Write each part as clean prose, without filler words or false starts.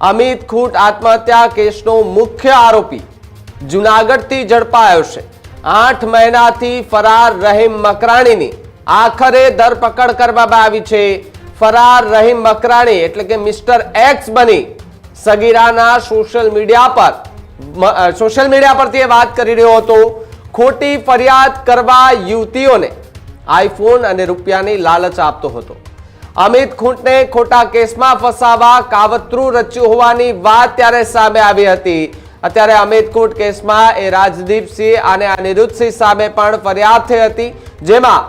અમિત ખૂટ આત્મહત્યા કેસનો મુખ્ય આરોપી જૂનાગઢથી ઝડપાયો છે। 8 મહિનાથી ફરાર રહીમ મકરાણીની આખરે ધરપકડ કરવામાં આવી છે। ફરાર રહીમ મકરાણી એટલે કે મિસ્ટર એક્સ બની સગીરાના સોશિયલ મીડિયા પરથી વાત કરી રહ્યો હતો। ખોટી ફરિયાદ કરવા યુવતીઓને આઈફોન અને રૂપિયાની લાલચ આપતો હતો। અમિત ખૂંટને ખોટા કેસમાં ફસાવા કાવતરું રચ્યું હોવાની વાત ત્યારે સામે આવી હતી। અત્યારે અમિત ખૂંટ કેસમાં એ રાજદીપસિંહ અને અનિરુદ્ધસિંહ સામે પણ ફરિયાદ થઈ હતી, જેમાં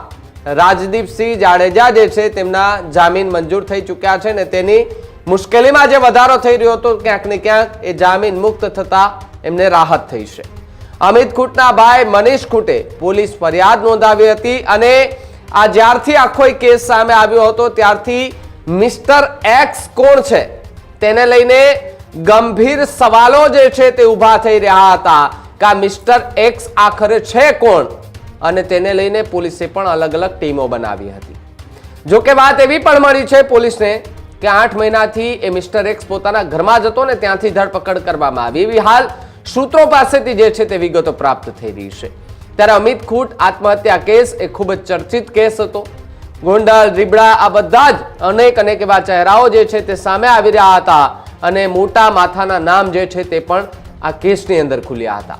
રાજદીપસિંહ જાડેજા જે છે તેમના જામીન મંજૂર થઈ ચૂક્યા છે ને તેની મુશ્કેલીમાં જે વધારો થઈ રહ્યો હતો ક્યાંક ને ક્યાંક એ જામીન મુક્ત થતા એમને રાહત થઈ છે। અમિત ખૂંટના ભાઈ મનીષ ખૂંટે પોલીસ ફરિયાદ નોંધાવી હતી અને આ જ્યારથી આખો કેસ સામે આવ્યો હતો ત્યારથી મિસ્ટર એક્સ કોણ છે તેને લઈને ગંભીર સવાલો જે છે તે ઊભા થઈ રહ્યા હતા કે આ મિસ્ટર એક્સ આખરે છે કોણ, અને તેને લઈને પોલીસે પણ અલગ અલગ ટીમો બનાવી હતી। જો કે વાત એવી પણ મળી છે પોલીસને કે 8 મહિનાથી એ મિસ્ટર એક્સ પોતાના ઘરમાં જ હતો ને ત્યાંથી ધરપકડ કરવામાં આવી, એવી હાલ સૂત્રો પાસેથી જે છે તે વિગતો પ્રાપ્ત થઈ રહી છે। ત્યારે અમિત ખૂટ આત્મહત્યા કેસ એ ખૂબ જ ચર્ચિત કેસ હતો। ગોંડલ, રીબડા આ બધા જ અનેક એવા ચહેરાઓ જે છે તે સામે આવી રહ્યા હતા અને મોટા માથાના નામ જે છે તે પણ આ કેસની અંદર ખુલ્યા હતા।